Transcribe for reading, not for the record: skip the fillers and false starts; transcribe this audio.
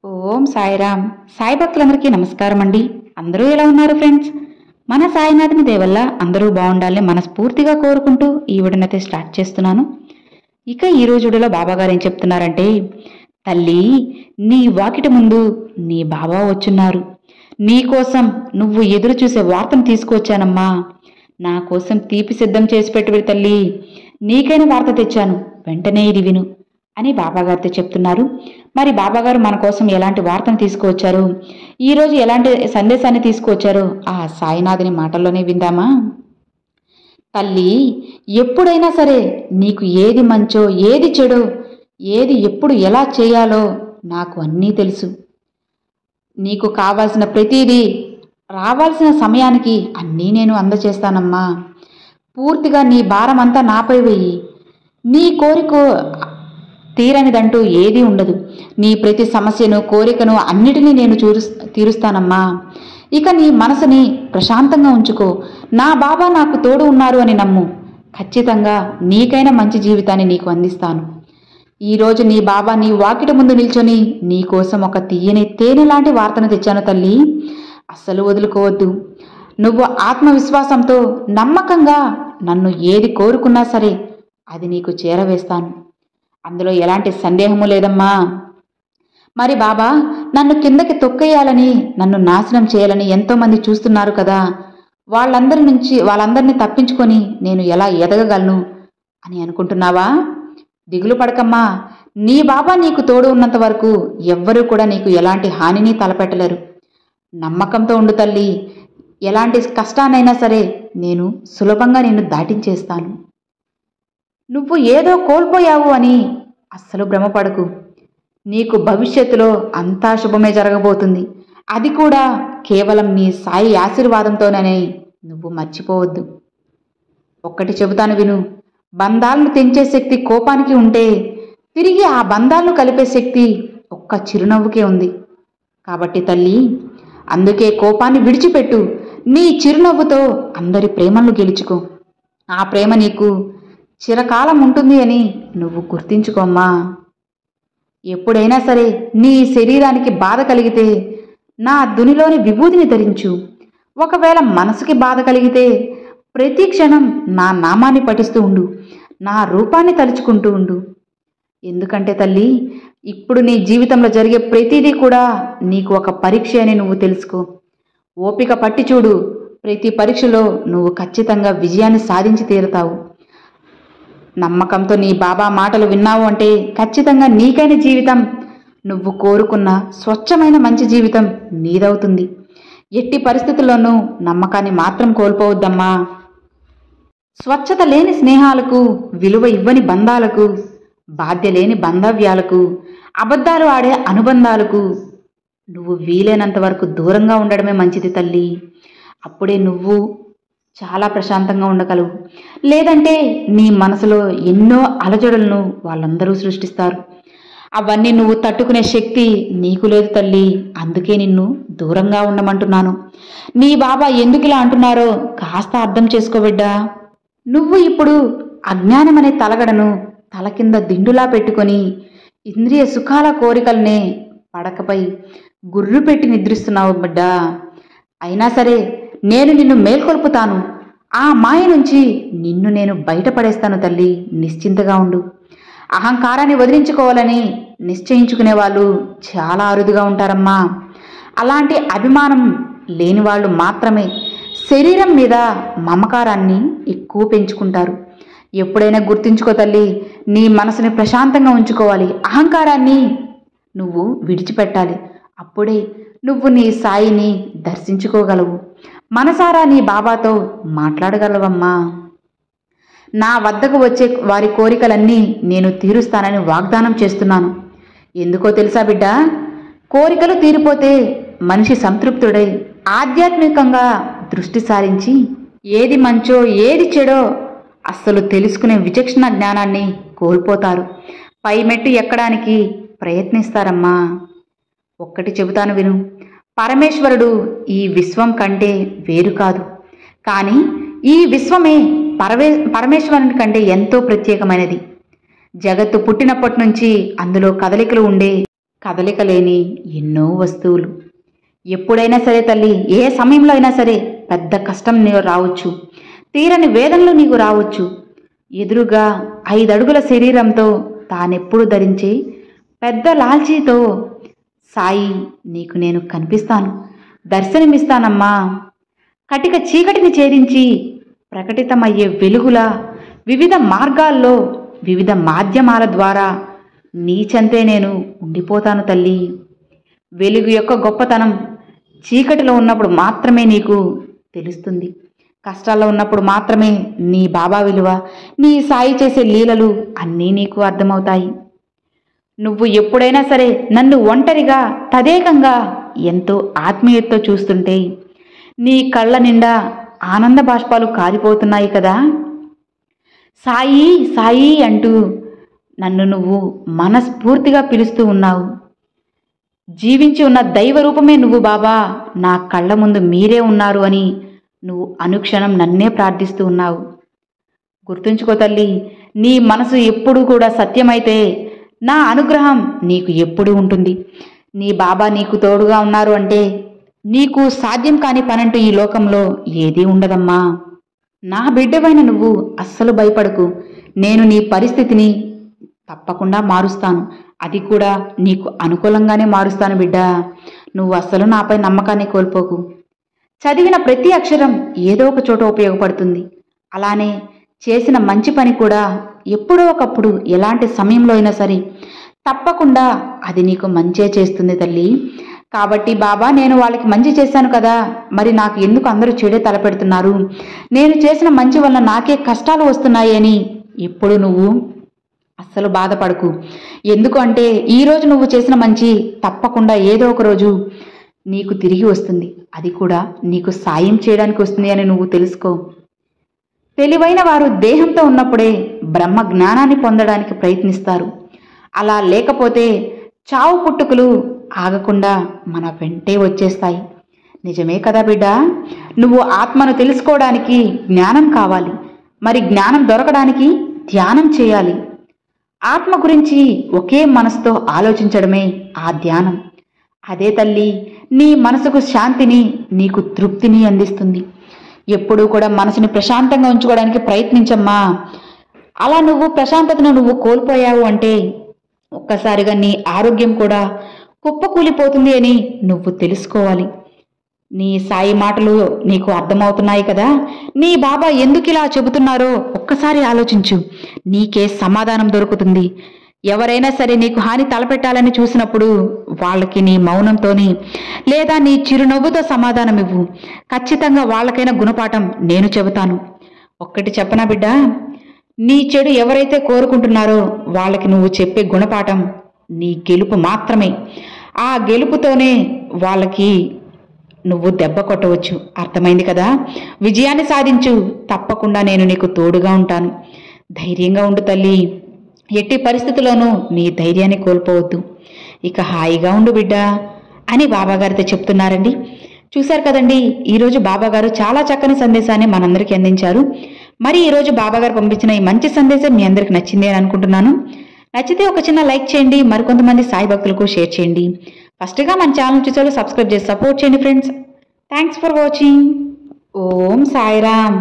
ఓం సాయిరామ్. సాయి భక్తులందరికీ నమస్కారం అండి. అందరూ ఎలా ఉన్నారు ఫ్రెండ్స్? మన సాయినాథుని దేవల్ల అందరూ బాగుండాలని మనస్ఫూర్తిగా కోరుకుంటూ ఈ వీడియోనైతే స్టార్ట్ చేస్తున్నాను. ఇక ఈ రోజు వీడియోలో బాబాగారు ఏం చెప్తున్నారంటే, తల్లి, నీ వాకిటి ముందు నీ బాబా వచ్చున్నారు. నీకోసం నువ్వు ఎదురు చూసే వార్తను తీసుకువచ్చానమ్మా. నా కోసం తీపి సిద్ధం చేసి పెట్టువి తల్లి. నీకైన వార్త తెచ్చాను, వెంటనే ఇది విను అని బాబాగారితో చెప్తున్నారు. మరి బాబాగారు మన కోసం ఎలాంటి వార్తను తీసుకువచ్చారు, ఈరోజు ఎలాంటి సందేశాన్ని తీసుకువచ్చారో ఆ సాయినాథుని మాటల్లోనే విందామా? తల్లి, ఎప్పుడైనా సరే నీకు ఏది మంచో ఏది చెడో, ఏది ఎప్పుడు ఎలా చేయాలో నాకు అన్నీ తెలుసు. నీకు కావాల్సిన ప్రతిదీ రావాల్సిన సమయానికి అన్నీ నేను అందచేస్తానమ్మా. పూర్తిగా నీ భారం అంతా నాపై వెయ్యి. నీ కోరిక తీరనిదంటూ ఏదీ ఉండదు. నీ ప్రతి సమస్యను, కోరికను అన్నిటినీ నేను తీరుస్తానమ్మా. ఇక నీ మనసుని ప్రశాంతంగా ఉంచుకో. నా బాబా నాకు తోడు ఉన్నారు అని నమ్ము. ఖచ్చితంగా నీకైనా మంచి జీవితాన్ని నీకు అందిస్తాను. ఈరోజు నీ బాబా నీ వాకిటి ముందు నిల్చొని నీ కోసం ఒక తీయని తేనె లాంటి వార్తను తెచ్చాను తల్లి. అస్సలు వదులుకోవద్దు. నువ్వు ఆత్మవిశ్వాసంతో నమ్మకంగా నన్ను ఏది కోరుకున్నా సరే అది నీకు చేరవేస్తాను. అందులో ఎలాంటి సందేహము లేదమ్మా. మరి బాబా నన్ను కిందకి తొక్కేయాలని, నన్ను నాశనం చేయాలని ఎంతోమంది చూస్తున్నారు కదా. వాళ్ళందరినీ తప్పించుకొని నేను ఎలా ఎదగగలను అని అనుకుంటున్నావా? దిగులు పడకమ్మా. నీ బాబా నీకు తోడు ఉన్నంత వరకు ఎవ్వరూ కూడా నీకు ఎలాంటి హానిని తలపెట్టలేరు. నమ్మకంతో ఉండు తల్లి. ఎలాంటి కష్టాన్నైనా సరే నేను సులభంగా నిన్ను దాటించేస్తాను. నువ్వు ఏదో కోల్పోయావు అని అస్సలు భ్రమపడకు. నీకు భవిష్యత్తులో అంతా శుభమే జరగబోతుంది. అది కూడా కేవలం నీ సాయి ఆశీర్వాదంతోననే నువ్వు మర్చిపోవద్దు. ఒక్కటి చెబుతాను విను. బంధాలను తెంచే శక్తి కోపానికి ఉంటే, తిరిగి ఆ బంధాలను కలిపే శక్తి ఒక్క చిరునవ్వుకే ఉంది. కాబట్టి తల్లి, అందుకే కోపాన్ని విడిచిపెట్టు. నీ చిరునవ్వుతో అందరి ప్రేమను గెలుచుకో. ఆ ప్రేమ నీకు చిరకాలం ఉంటుంది అని నువ్వు గుర్తించుకోమ్మా. ఎప్పుడైనా సరే నీ శరీరానికి బాధ కలిగితే నా దునిలోని విభూతిని ధరించు. ఒకవేళ మనసుకి బాధ కలిగితే ప్రతి క్షణం నా నామాన్ని పఠిస్తూ ఉండు. నా రూపాన్ని తలుచుకుంటూ ఉండు. ఎందుకంటే తల్లి, ఇప్పుడు నీ జీవితంలో జరిగే ప్రతిదీ కూడా నీకు ఒక పరీక్ష అని నువ్వు తెలుసుకో. ఓపిక పట్టి చూడు. ప్రతి పరీక్షలో నువ్వు ఖచ్చితంగా విజయాన్ని సాధించి తీరుతావు. నమ్మకంతో నీ బాబా మాటలు విన్నావు అంటే ఖచ్చితంగా నీకైన జీవితం, నువ్వు కోరుకున్న స్వచ్ఛమైన మంచి జీవితం నీదవుతుంది. ఎట్టి పరిస్థితుల్లోనూ నమ్మకాన్ని మాత్రం కోల్పోవద్దమ్మా. స్వచ్ఛత లేని స్నేహాలకు, విలువ ఇవ్వని బంధాలకు, బాధ్య లేని బంధవ్యాలకు, అబద్ధాలు ఆడే అనుబంధాలకు నువ్వు వీలైనంత వరకు దూరంగా ఉండడమే మంచిది తల్లి. అప్పుడే నువ్వు చాలా ప్రశాంతంగా ఉండగలవు. లేదంటే నీ మనసులో ఎన్నో అలజడులను వాళ్ళందరూ సృష్టిస్తారు. అవన్నీ నువ్వు తట్టుకునే శక్తి నీకు లేదు తల్లి. అందుకే నిన్ను దూరంగా ఉండమంటున్నాను. నీ బాబా ఎందుకు ఇలా అంటున్నారో కాస్త అర్థం చేసుకోబిడ్డా. నువ్వు ఇప్పుడు అజ్ఞానం అనే తలగడను తల కింద దిండులా పెట్టుకొని ఇంద్రియ సుఖాల కోరికల్నే పడకపై గుర్రు పెట్టి నిద్రిస్తున్నావు బిడ్డా. అయినా సరే నేను నిన్ను మేల్కొల్పుతాను. ఆ మాయ నుంచి నిన్ను నేను బయటపడేస్తాను తల్లి. నిశ్చింతగా ఉండు. అహంకారాన్ని వదిలించుకోవాలని నిశ్చయించుకునే వాళ్ళు చాలా అరుదుగా ఉంటారమ్మా. అలాంటి అభిమానం లేని వాళ్ళు మాత్రమే శరీరం మీద మమకారాన్ని ఎక్కువ పెంచుకుంటారు. ఎప్పుడైనా గుర్తుంచుకో తల్లి, నీ మనసుని ప్రశాంతంగా ఉంచుకోవాలి. అహంకారాన్ని నువ్వు విడిచిపెట్టాలి. అప్పుడే నువ్వు నీ సాయిని దర్శించుకోగలవు. మనసారా నీ బాబాతో మాట్లాడగలవమ్మా. నా వద్దకు వచ్చే వారి కోరికలన్నీ నేను తీరుస్తానని వాగ్దానం చేస్తున్నాను. ఎందుకో తెలుసా బిడ్డ? కోరికలు తీరిపోతే మనిషి సంతృప్తుడై ఆధ్యాత్మికంగా దృష్టి సారించి ఏది మంచో ఏది చెడో అస్సలు తెలుసుకునే విచక్షణ జ్ఞానాన్ని కోల్పోతారు. పై మెట్టు ఎక్కడానికి ప్రయత్నిస్తారమ్మా. ఒక్కటి చెబుతాను విను. పరమేశ్వరుడు ఈ విశ్వం కంటే వేరు కాదు. కానీ ఈ విశ్వమే పరమేశ్వరుని కంటే ఎంతో ప్రత్యేకమైనది. జగత్తు పుట్టినప్పటి నుంచి అందులో కదలికలు ఉండే కదలిక లేని ఎన్నో వస్తువులు. ఎప్పుడైనా సరే తల్లి, ఏ సమయంలో అయినా సరే పెద్ద కష్టం నీకు రావచ్చు, తీరని వేదనలు నీకు రావచ్చు. ఎదురుగా 5 అడుగుల శరీరంతో తానెప్పుడు ధరించి పెద్ద లాల్చీతో సాయి నీకు నేను కనిపిస్తాను, దర్శనమిస్తానమ్మా. కటిక చీకటిని ఛేదించి ప్రకటితమయ్యే వెలుగుల వివిధ మార్గాల్లో వివిధ మాధ్యమాల ద్వారా నీ చెంతే నేను ఉండిపోతాను తల్లి. వెలుగు యొక్క గొప్పతనం చీకటిలో ఉన్నప్పుడు మాత్రమే నీకు తెలుస్తుంది. కష్టాల్లో ఉన్నప్పుడు మాత్రమే నీ బాబా విలువ, నీ సాయి చేసే లీలలు అన్నీ నీకు అర్థమవుతాయి. నువ్వు ఎప్పుడైనా సరే నన్ను ఒంటరిగా తదేకంగా ఎంతో ఆత్మీయతతో చూస్తుంటే నీ కళ్ళ నిండా ఆనంద బాష్పాలు కారిపోతున్నాయి కదా. సాయి సాయి అంటూ నన్ను నువ్వు మనస్ఫూర్తిగా పిలుస్తూ ఉన్నావు. జీవించి ఉన్న దైవ రూపమే నువ్వు బాబా, నా కళ్ళ ముందు మీరే ఉన్నారు అని నువ్వు అనుక్షణం నన్నే ప్రార్థిస్తూ ఉన్నావు. గుర్తుంచుకో తల్లి, నీ మనసు ఎప్పుడూ కూడా సత్యమైతే నా అనుగ్రహం నీకు ఎప్పుడూ ఉంటుంది. నీ బాబా నీకు తోడుగా ఉన్నారు అంటే నీకు సాధ్యం కాని పనంటూ ఈ లోకంలో ఏదీ ఉండదమ్మా. నా బిడ్డవైన నువ్వు అస్సలు భయపడకు. నేను నీ పరిస్థితిని తప్పకుండా మారుస్తాను, అది కూడా నీకు అనుకూలంగానే మారుస్తాను బిడ్డా. నువ్వు అస్సలు నాపై నమ్మకాన్ని కోల్పోకు. చదివిన ప్రతి అక్షరం ఏదో ఒక చోట ఉపయోగపడుతుంది. అలానే చేసిన మంచి పని కూడా ఎప్పుడో ఒకప్పుడు ఎలాంటి సమయంలో అయినా సరే తప్పకుండా అది నీకు మంచే చేస్తుంది తల్లి. కాబట్టి బాబా, నేను వాళ్ళకి మంచి చేశాను కదా, మరి నాకు ఎందుకు అందరూ చెడే తలపెడుతున్నారు, నేను చేసిన మంచి వల్ల నాకే కష్టాలు వస్తున్నాయి అని ఎప్పుడు నువ్వు అస్సలు బాధపడకు. ఎందుకు అంటే ఈరోజు నువ్వు చేసిన మంచి తప్పకుండా ఏదో ఒక రోజు నీకు తిరిగి వస్తుంది. అది కూడా నీకు సాయం చేయడానికి వస్తుంది అని నువ్వు తెలుసుకో. తెలివైన వారు దేహంతో ఉన్నప్పుడే బ్రహ్మ జ్ఞానాన్ని పొందడానికి ప్రయత్నిస్తారు. అలా లేకపోతే చావు పుట్టుకలు ఆగకుండా మన వెంటే వచ్చేస్తాయి. నిజమే కదా బిడ్డ. నువ్వు ఆత్మను తెలుసుకోవడానికి జ్ఞానం కావాలి, మరి జ్ఞానం దొరకడానికి ధ్యానం చేయాలి. ఆత్మ గురించి ఒకే మనసుతో ఆలోచించడమే ఆ ధ్యానం. అదే తల్లి నీ మనసుకు శాంతిని, నీకు తృప్తిని అందిస్తుంది. ఎప్పుడూ కూడా మనసుని ప్రశాంతంగా ఉంచుకోవడానికి ప్రయత్నించమ్మా. అలా నువ్వు ప్రశాంతతను నువ్వు కోల్పోయావు అంటే ఒక్కసారిగా నీ ఆరోగ్యం కూడా కుప్పకూలిపోతుంది అని నువ్వు తెలుసుకోవాలి. నీ సాయి మాటలు నీకు అర్థమవుతున్నాయి కదా. నీ బాబా ఎందుకు ఇలా చెబుతున్నారో ఒక్కసారి ఆలోచించు, నీకే సమాధానం దొరుకుతుంది. ఎవరైనా సరే నీకు హాని తలపెట్టాలని చూసినప్పుడు వాళ్ళకి నీ మౌనంతోని లేదా నీ చిరునవ్వుతో సమాధానం ఇవ్వు. ఖచ్చితంగా వాళ్ళకైనా గుణపాఠం నేను చెబుతాను. ఒక్కటి చెప్పనా బిడ్డ, నీ చెడు ఎవరైతే కోరుకుంటున్నారో వాళ్ళకి నువ్వు చెప్పే గుణపాఠం నీ గెలుపు మాత్రమే. ఆ గెలుపుతోనే వాళ్ళకి నువ్వు దెబ్బ కొట్టవచ్చు. అర్థమైంది కదా. విజయాన్ని సాధించు. తప్పకుండా నేను నీకు తోడుగా ఉంటాను. ధైర్యంగా ఉండు తల్లి. ఎట్టి పరిస్థితుల్లోనూ నీ ధైర్యాన్ని కోల్పోవద్దు. ఇక హాయిగా ఉండు బిడ్డ అని బాబాగారితో చెప్తున్నారండి. చూశారు కదండి, ఈరోజు బాబాగారు చాలా చక్కని సందేశాన్ని మనందరికీ అందించారు. మరి ఈరోజు బాబాగారు పంపించిన ఈ మంచి సందేశం మీ అందరికి నచ్చింది అని అనుకుంటున్నాను. నచ్చితే ఒక చిన్న లైక్ చేయండి, మరికొంతమంది సాయి భక్తులకు షేర్ చేయండి. ఫస్ట్గా మన ఛానల్ చూసేవాళ్ళు సబ్స్క్రైబ్ చేసి సపోర్ట్ చేయండి friends. Thanks for watching. Om Sairam.